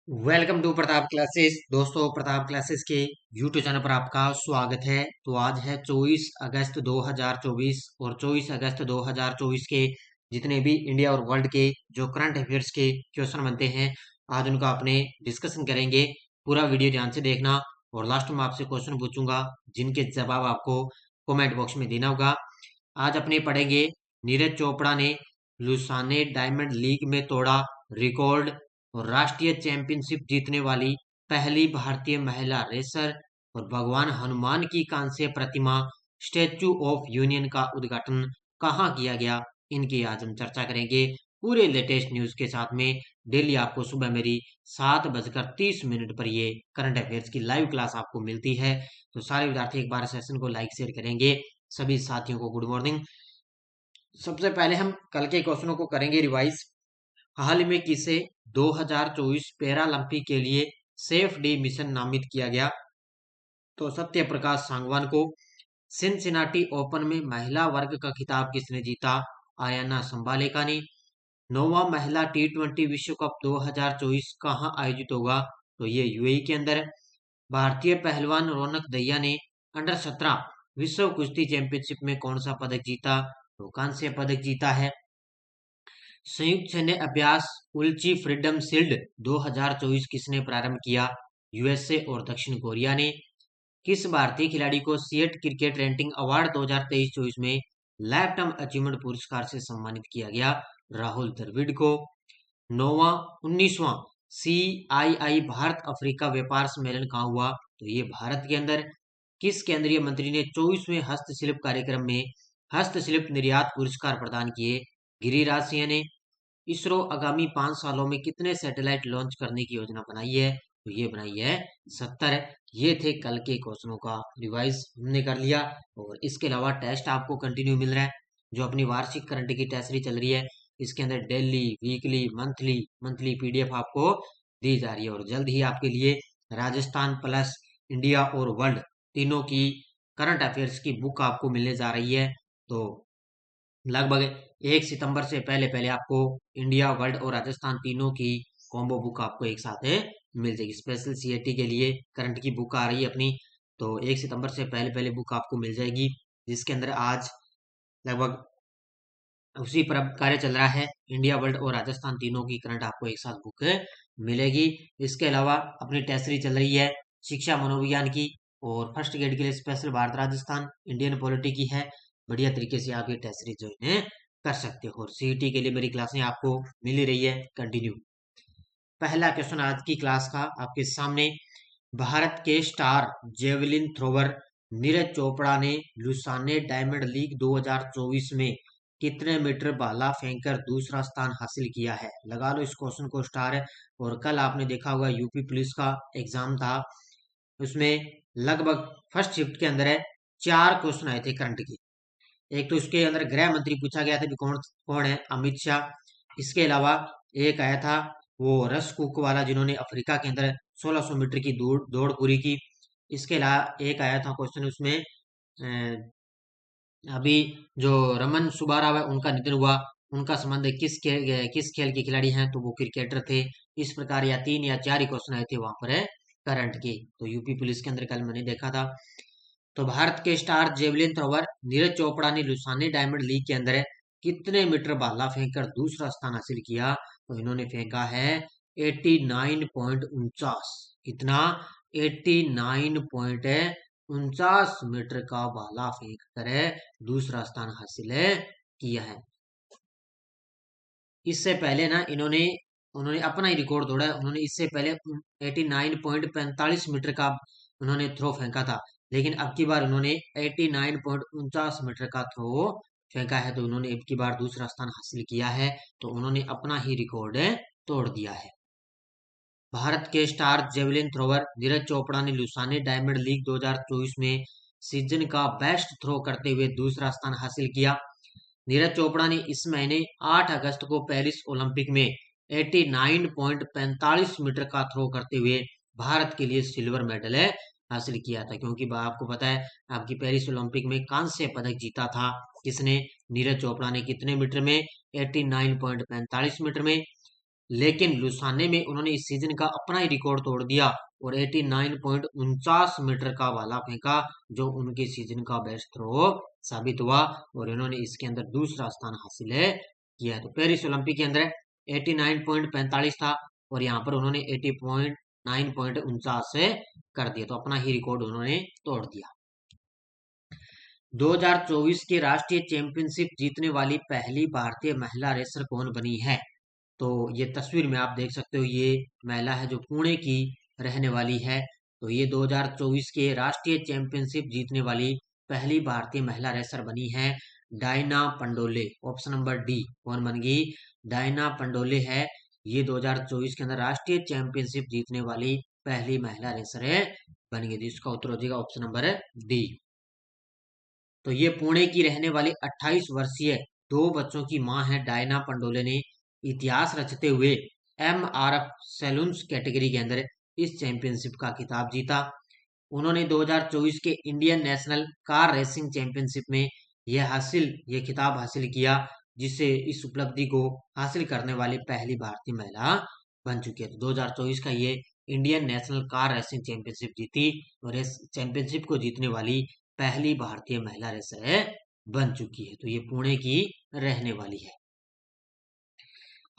Welcome to Pratap classes. दोस्तों, Pratap classes के YouTube channel पर आपका स्वागत है। तो आज है 24 अगस्त 2024 और 24 अगस्त 2024 के जितने भी इंडिया और वर्ल्ड के जो करंट अफेयर्स के क्वेश्चन बनते हैं, आज उनका अपने डिस्कशन करेंगे। पूरा वीडियो ध्यान से देखना और लास्ट में आपसे क्वेश्चन पूछूंगा जिनके जवाब आपको कमेंट बॉक्स में देना होगा। आज अपने पढ़ेंगे नीरज चोपड़ा ने लुसाने डायमंड लीग में तोड़ा रिकॉर्ड और राष्ट्रीय चैंपियनशिप जीतने वाली पहली भारतीय महिला रेसर, और भगवान हनुमान की कांस्य प्रतिमा स्टेच्यू ऑफ यूनियन का उद्घाटन कहाँ किया गया, इनकी आज हम चर्चा करेंगे पूरे लेटेस्ट न्यूज के साथ में। डेली आपको सुबह मेरी 7:30 पर ये करंट अफेयर्स की लाइव क्लास आपको मिलती है। तो सारे विद्यार्थी एक बार सेशन को लाइक शेयर करेंगे। सभी साथियों को गुड मॉर्निंग। सबसे पहले हम कल के क्वेश्चनों को करेंगे रिवाइज। हाल में किसे 2024 पैरालंपिक के लिए सेफ डी मिशन नामित किया गया? तो सत्य प्रकाश सांगवान को। सिनसिनाटी ओपन में महिला वर्ग का खिताब किसने जीता? आयाना संबालेका ने। नौवां महिला T20 विश्व कप 2024 कहां आयोजित होगा? तो ये यूएई के अंदर। भारतीय पहलवान रौनक दहिया ने अंडर 17 विश्व कुश्ती चैंपियनशिप में कौन सा पदक जीता? तो कांस्य पदक जीता है। संयुक्त सैन्य अभ्यास उल्ची फ्रीडम शील्ड 2024 किसने प्रारंभ किया? यूएसए और दक्षिण कोरिया ने। किस भारतीय खिलाड़ी को सीएट क्रिकेट रेटिंग अवार्ड 2023-24 में लाइफ टाइम अचीवमेंट पुरस्कार से सम्मानित किया गया? राहुल द्रविड़ को। नौवां 19वां CII भारत अफ्रीका व्यापार सम्मेलन कहाँ हुआ? तो ये भारत के अंदर। किस केंद्रीय मंत्री ने 24वें हस्तशिल्प कार्यक्रम में हस्तशिल्प निर्यात पुरस्कार प्रदान किए? गिरिराज सिंह ने। इसरो आगामी 5 सालों में कितने सैटेलाइट लॉन्च करने की योजना बनाई है? तो ये बनाई है 70। ये थे कल के क्वेश्चनों का रिवाइज हमने कर लिया। और इसके अलावा टेस्ट आपको कंटिन्यू मिल रहा है। जो अपनी वार्षिक करंट की टेस्ट सीरीज चल रही है, इसके अंदर daily weekly monthly monthly PDF आपको दी जा रही है। और जल्द ही आपके लिए राजस्थान प्लस इंडिया और वर्ल्ड तीनों की करंट अफेयर्स की बुक आपको मिलने जा रही है। तो लगभग 1 सितंबर से पहले पहले आपको इंडिया वर्ल्ड और राजस्थान तीनों की कॉम्बो बुक आपको एक साथ मिल जाएगी। स्पेशल सीएटी के लिए करंट की बुक आ रही है अपनी। तो 1 सितंबर से पहले पहले बुक आपको मिल जाएगी, जिसके अंदर आज लगभग उसी पर अब कार्य चल रहा है। इंडिया वर्ल्ड और राजस्थान तीनों की करंट आपको एक साथ बुक मिलेगी। इसके अलावा अपनी टेस्ट सीरीज चल रही है शिक्षा मनोविज्ञान की, और फर्स्ट ग्रेड के लिए special Bharat Rajasthan Indian polity की है। बढ़िया तरीके से आप ये टेस्ट सीरीज ज्वाइन कर सकते हो। और सीईटी के लिए मेरी क्लासें आपको मिल ही रही है कंटिन्यू। पहला क्वेश्चन आज की क्लास का आपके सामने। भारत के star javelin thrower Neeraj Chopra ने लुसाने डायमंड लीग 2024 में कितने मीटर भाला फेंककर दूसरा स्थान हासिल किया है? लगा लो इस क्वेश्चन को स्टार। और कल आपने देखा होगा यूपी पुलिस का एग्जाम था, उसमें लगभग फर्स्ट शिफ्ट के अंदर 4 क्वेश्चन आए थे करंट की। एक तो उसके अंदर गृह मंत्री पूछा गया था कि कौन कौन है? अमित शाह। इसके अलावा एक आया था वो रस कुक वाला, जिन्होंने अफ्रीका के अंदर 1600 मीटर की दौड़ पूरी की। इसके अलावा एक आया था क्वेश्चन उसमें अभी जो रमन सुब्बाराव है उनका निधन हुआ, उनका संबंध किस खेल के खिलाड़ी हैं? तो वो क्रिकेटर थे। इस प्रकार या 3 या 4 ही क्वेश्चन आए थे वहां पर करंट के। तो यूपी पुलिस के अंदर कल मैंने देखा था। तो भारत के star javelin thrower Neeraj Chopra ने लुसाने डायमंड लीग के अंदर कितने मीटर भाला फेंककर दूसरा स्थान हासिल किया? तो इन्होंने फेंका है 89.49। कितना? 89.49 मीटर का भाला फेंक कर दूसरा स्थान हासिल किया है। इससे पहले ना उन्होंने अपना ही रिकॉर्ड तोड़ा है। उन्होंने इससे पहले 89.45 मीटर का उन्होंने थ्रो फेंका था, लेकिन अब की बार उन्होंने 89.49 मीटर का थ्रो फेंका है। तो उन्होंने अब की बार दूसरा स्थान हासिल किया है। तो उन्होंने अपना ही रिकॉर्ड तोड़ दिया है। भारत के star javelin thrower Neeraj Chopra ने लुसाने डायमंड लीग 2024 में सीजन का बेस्ट थ्रो करते हुए दूसरा स्थान हासिल किया। नीरज चोपड़ा ने इस महीने 8 अगस्त को पेरिस ओलंपिक में 89.45 मीटर का थ्रो करते हुए भारत के लिए सिल्वर मेडल हासिल किया था। क्योंकि आपको पता है आपकी पेरिस ओलंपिक में कांस्य पदक जीता था किसने? नीरज चोपड़ा ने। कितने मीटर में? 89.45 मीटर में। लेकिन लुसाने में उन्होंने इस सीजन का अपना ही रिकॉर्ड तोड़ दिया और 89.49 मीटर का भाला फेंका, जो उनके सीजन का बेस्ट थ्रो साबित हुआ और इन्होंने इसके अंदर दूसरा स्थान हासिल किया। तो पेरिस ओलंपिक के अंदर 89.45 था और यहाँ पर उन्होंने 80.949 कर दिया, तो अपना ही रिकॉर्ड उन्होंने तोड़ दिया। 2024 के राष्ट्रीय चैंपियनशिप जीतने वाली पहली भारतीय महिला रेसर कौन बनी है? तो ये तस्वीर में आप देख सकते हो, ये महिला है जो पुणे की रहने वाली है। तो ये 2024 के राष्ट्रीय चैंपियनशिप जीतने वाली पहली भारतीय महिला रेसर बनी है Diana Pandole. Option number D कौन बन गई? डायना पंडोले है, ये 2024 के अंदर राष्ट्रीय चैंपियनशिप जीतने वाली पहली महिला रेसर बन गई। इसका उत्तर हो जाएगा ऑप्शन नंबर डी। तो ये पुणे की रहने वाली 28 वर्षीय 2 बच्चों की मां है डायना पंडोले ने इतिहास रचते हुए MRF सैलून्स कैटेगरी के अंदर इस चैंपियनशिप का खिताब जीता। उन्होंने 2024 के Indian national car racing championship में यह खिताब हासिल किया, जिससे इस उपलब्धि को हासिल करने वाली पहली भारतीय महिला बन चुकी है। तो 2024 का ये Indian national car racing championship जीती और इस चैंपियनशिप को जीतने वाली पहली भारतीय महिला रेसर बन चुकी है। तो ये पुणे की रहने वाली है।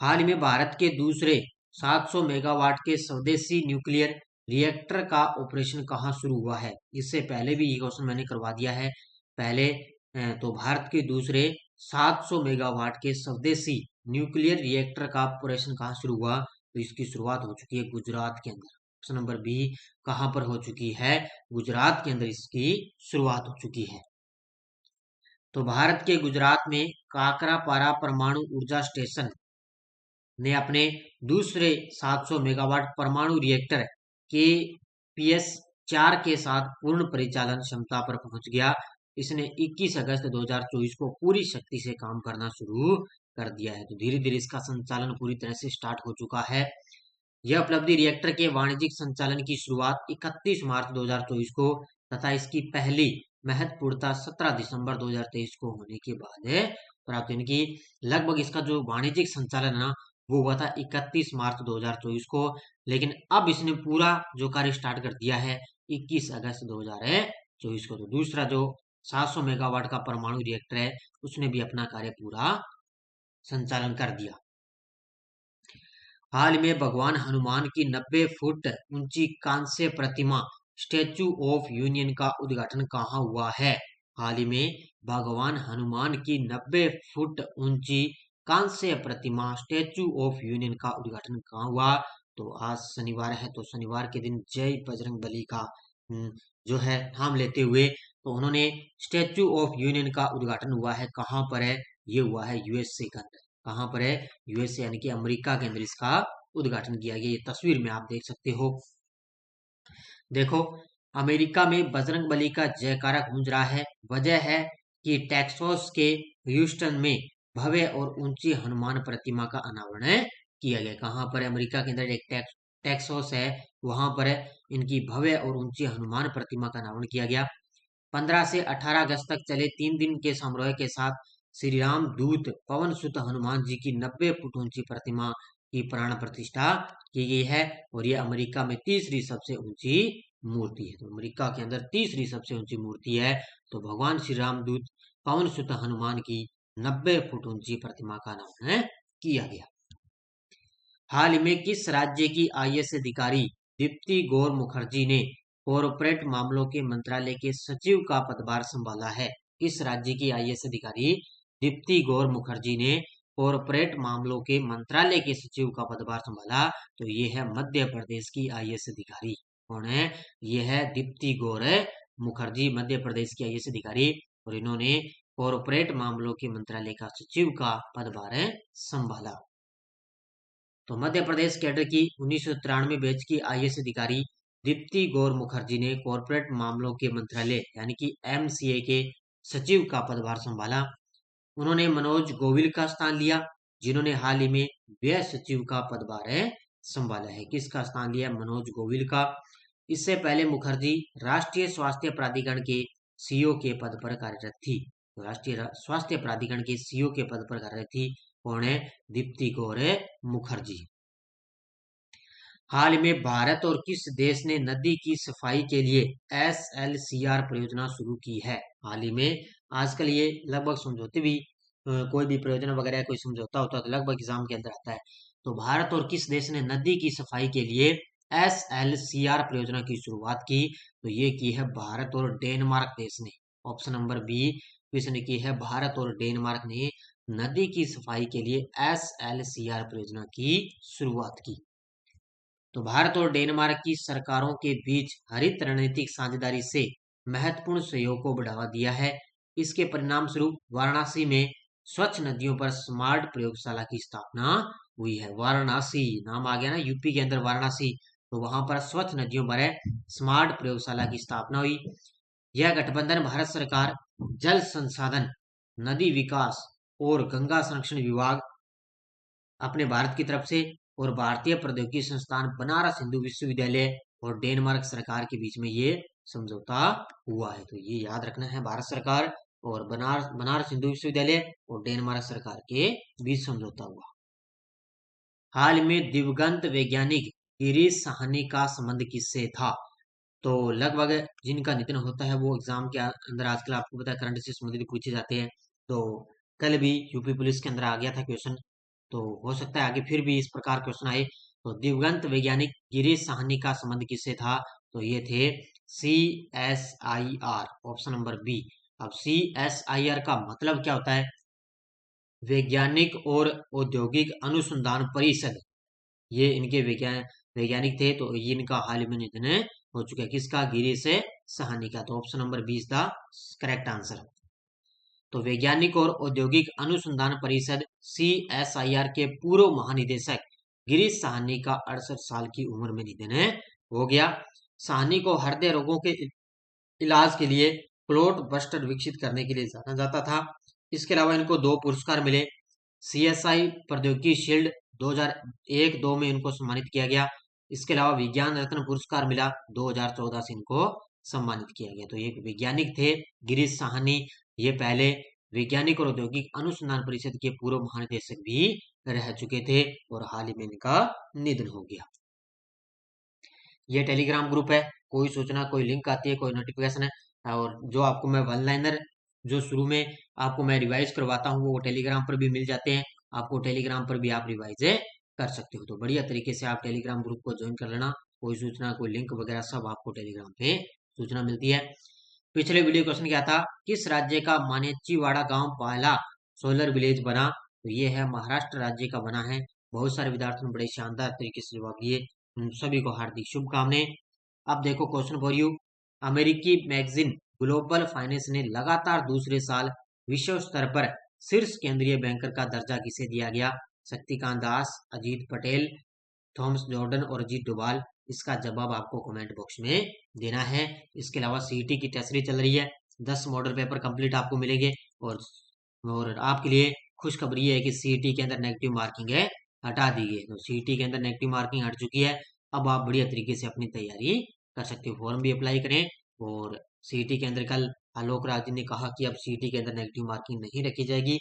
हाल ही में भारत के दूसरे 700 मेगावाट के स्वदेशी न्यूक्लियर रिएक्टर का ऑपरेशन कहाँ शुरू हुआ है? इससे पहले भी ये क्वेश्चन मैंने करवा दिया है पहले। तो भारत के दूसरे 700 मेगावाट के स्वदेशी न्यूक्लियर रिएक्टर का ऑपरेशन कहाँ शुरू हुआ? तो इसकी शुरुआत हो चुकी है गुजरात के अंदर। ऑप्शन नंबर बी कहाँ पर हो चुकी है? गुजरात के अंदर इसकी शुरुआत हो चुकी है। तो भारत के गुजरात में काकरापारा परमाणु ऊर्जा स्टेशन ने अपने दूसरे 700 मेगावाट परमाणु रिएक्टर के PS4 के साथ पूर्ण परिचालन क्षमता पर पहुंच गया। इसने 21 अगस्त 2024 को पूरी शक्ति से काम करना शुरू कर दिया है। तो धीरे धीरे इसका संचालन पूरी तरह से स्टार्ट हो चुका है। यह उपलब्धि रिएक्टर के वाणिज्यिक संचालन की शुरुआत 31 मार्च 2024 को तथा इसकी पहली महत्वपूर्णता 17 दिसंबर 2023 को होने के बाद प्राप्त हुई। कि लगभग इसका जो वाणिज्यिक संचालन है ना, वो हुआ था 31 मार्च 2024 को, लेकिन अब इसने पूरा जो कार्य स्टार्ट कर दिया है 21 अगस्त 2024 को। तो दूसरा जो 700 मेगावाट का परमाणु रिएक्टर है, उसने भी अपना कार्य पूरा संचालन कर दिया। हाल में भगवान हनुमान की 90 फुट ऊंची कांस्य प्रतिमा स्टैचू ऑफ यूनियन का उद्घाटन कहाँ हुआ है? हाल ही में भगवान हनुमान की 90 फुट ऊंची कांस्य प्रतिमा स्टैचू ऑफ यूनियन का उद्घाटन कहाँ हुआ? तो आज शनिवार है, तो शनिवार के दिन जय बजरंग बली का जो है नाम लेते हुए तो उन्होंने स्टैचू ऑफ यूनियन का उद्घाटन हुआ है। कहाँ पर है? ये हुआ है USA के अंदर। कहाँ पर है? USA यानी कि अमेरिका के अंदर इसका उद्घाटन किया गया। ये तस्वीर में आप देख सकते हो। देखो, अमेरिका में बजरंग बली का जयकारा गूंज रहा है। वजह है कि टेक्सास के ह्यूस्टन में भव्य और ऊंची हनुमान प्रतिमा का अनावरण किया गया। कहाँ पर? अमेरिका के अंदर एक टेक्सास है, वहां पर इनकी भव्य और ऊंची हनुमान प्रतिमा का अनावरण किया गया। 15 से 18 अगस्त तक चले 3 दिन के समारोह के साथ श्री राम दूत पवन सुत हनुमान जी की 90 फुट ऊंची प्रतिमा की प्राण प्रतिष्ठा की गई है और यह अमेरिका में तीसरी सबसे ऊंची मूर्ति है। तो अमेरिका के अंदर तीसरी सबसे ऊंची मूर्ति है। तो भगवान श्री राम दूत पवन सुत हनुमान की 90 फुट ऊंची प्रतिमा का अनावरण किया गया। हाल ही में किस राज्य की IAS अधिकारी दीप्ति गौर मुखर्जी ने कॉरपोरेट मामलों के मंत्रालय के सचिव का पदभार संभाला है? किस राज्य की IAS अधिकारी दीप्ति गौर मुखर्जी ने कॉरपोरेट मामलों के मंत्रालय के सचिव का पदभार संभाला? तो ये है मध्य प्रदेश की IAS अधिकारी। कौन है? ये है दीप्ति गौर मुखर्जी, मध्य प्रदेश की IAS अधिकारी, और इन्होंने कॉरपोरेट मामलों के मंत्रालय का सचिव का पदभार संभाला। तो मध्य प्रदेश कैडर की 1993 बैच की IAS अधिकारी दीप्ति गौर मुखर्जी ने कॉरपोरेट मामलों के मंत्रालय यानी कि MCA के सचिव का पदभार संभाला। उन्होंने मनोज गोविल का स्थान लिया, जिन्होंने हाल ही में व्यय सचिव का पदभार संभाला है। किसका स्थान लिया? मनोज गोविल का। इससे पहले मुखर्जी राष्ट्रीय स्वास्थ्य प्राधिकरण के CEO के पद पर कार्यरत थी। तो राष्ट्रीय स्वास्थ्य प्राधिकरण के CEO के पद पर कार्यरत थी। कौन है? दीप्ति गौर मुखर्जी। हाल में भारत और किस देश ने नदी की सफाई के लिए SLCR परियोजना शुरू की है? हाल ही में आजकल ये लगभग समझौते भी कोई भी परियोजना वगैरह कोई समझौता होता है तो लगभग एग्जाम के अंदर आता है। तो भारत और किस देश ने नदी की सफाई के लिए SLCR परियोजना की शुरुआत की? तो ये की है भारत और डेनमार्क देश ने। ऑप्शन नंबर बी, किसने की है? भारत और डेनमार्क ने नदी की सफाई के लिए SLCR परियोजना की शुरुआत की। तो भारत और डेनमार्क की सरकारों के बीच हरित रणनीतिक साझेदारी से महत्वपूर्ण सहयोग को बढ़ावा दिया है। इसके परिणाम स्वरूप वाराणसी में स्वच्छ नदियों पर स्मार्ट प्रयोगशाला की स्थापना हुई है। वाराणसी नाम आ गया ना, यूपी के अंदर वाराणसी, तो वहां पर स्वच्छ नदियों पर स्मार्ट प्रयोगशाला की स्थापना हुई। यह गठबंधन भारत सरकार, जल संसाधन, नदी विकास और गंगा संरक्षण विभाग अपने भारत की तरफ से और भारतीय प्रौद्योगिकी संस्थान बनारस हिंदू विश्वविद्यालय और डेनमार्क सरकार के बीच में ये समझौता हुआ है। तो ये याद रखना है, भारत सरकार और बनारस बनारस हिंदू विश्वविद्यालय और डेनमार्क सरकार के बीच समझौता हुआ। हाल में दिवंगत वैज्ञानिक गिरीश साहनी का संबंध किससे था? तो लगभग जिनका निधन होता है वो एग्जाम के अंदर आजकल आपको पता है करंट से संबंधित पूछे जाते हैं। तो कल भी यूपी पुलिस के अंदर आ गया था क्वेश्चन, तो हो सकता है आगे फिर भी इस प्रकार क्वेश्चन आए। तो दिवंगत वैज्ञानिक गिरीश साहनी का संबंध किससे था? तो ये थे CSIR, ऑप्शन नंबर बी। अब CSIR का मतलब क्या होता है? वैज्ञानिक और औद्योगिक अनुसंधान परिषद। ये इनके वैज्ञानिक थे, तो ये इनका हाल ही में निधन हो चुका है। किसका? गिरीश साहनी का। तो option number 20 the correct answer. तो वैज्ञानिक और औद्योगिक अनुसंधान परिषद CSIR के पूर्व महानिदेशक गिरीश साहनी का 68 साल की उम्र में निधन हो गया। साहनी को हृदय रोगों के इलाज के लिए क्लोट बस्टर विकसित करने के लिए जाना जाता था। इसके अलावा इनको 2 पुरस्कार मिले। CSI प्रौद्योगिकी शील्ड 2001-2 में इनको सम्मानित किया गया। इसके अलावा विज्ञान रत्न पुरस्कार मिला, 2014 से इनको सम्मानित किया गया। तो ये वैज्ञानिक थे गिरीश साहनी। ये पहले वैज्ञानिक और औद्योगिक अनुसंधान परिषद के पूर्व महानिदेशक भी रह चुके थे और हाल ही में इनका निधन हो गया। ये टेलीग्राम ग्रुप है, कोई सूचना कोई लिंक आती है कोई नोटिफिकेशन है और जो आपको मैं वन लाइनर जो शुरू में आपको मैं रिवाइज करवाता हूँ वो टेलीग्राम पर भी मिल जाते हैं। आपको टेलीग्राम पर भी आप रिवाइज कर सकते हो। तो बढ़िया तरीके से आप टेलीग्राम ग्रुप को ज्वाइन कर लेना। कोई सूचना कोई लिंक वगैरह सब आपको टेलीग्राम पे सूचना मिलती है। पिछले वीडियो क्वेश्चन क्या था? किस राज्य का मानेच्चीवाड़ा गांव पहला सोलर विलेज बना? तो ये है महाराष्ट्र राज्य का बना है। बहुत सारे विद्यार्थियों ने बड़े शानदार तरीके से जवाब दिए, उन सभी को हार्दिक शुभकामनाएं। अब देखो क्वेश्चन फॉर यू। अमेरिकी मैगजीन ग्लोबल फाइनेंस ने लगातार दूसरे साल विश्व स्तर पर शीर्ष केंद्रीय बैंकर का दर्जा किसे दिया गया? शक्तिकांत दास, अजीत पटेल, थॉमस जॉर्डन और अजीत डोभाल। इसका जवाब आपको कमेंट बॉक्स में देना है। इसके अलावा CET की टेस्ट सीरीज चल रही है, 10 मॉडल पेपर कंप्लीट आपको मिलेंगे और आपके लिए खुशखबरी है कि CET के अंदर नेगेटिव मार्किंग है हटा दी गई। तो CET के अंदर नेगेटिव मार्किंग हट चुकी है। अब आप बढ़िया तरीके से अपनी तैयारी कर सकते हो। फॉर्म भी अप्लाई करें और CET के अंदर कल आलोक राज जी ने कहा कि अब CET के अंदर नेगेटिव मार्किंग नहीं रखी जाएगी।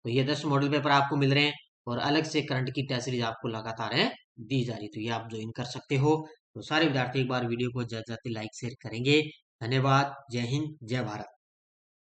तो ये 10 मॉडल पेपर आपको मिल रहे हैं और अलग से करंट की टेस्ट सीरीज आपको लगातार दी जा रही। तो ये आप ज्वाइन कर सकते हो। तो सारे विद्यार्थी एक बार वीडियो को ज्यादा लाइक शेयर करेंगे। धन्यवाद। जय हिंद, जय भारत।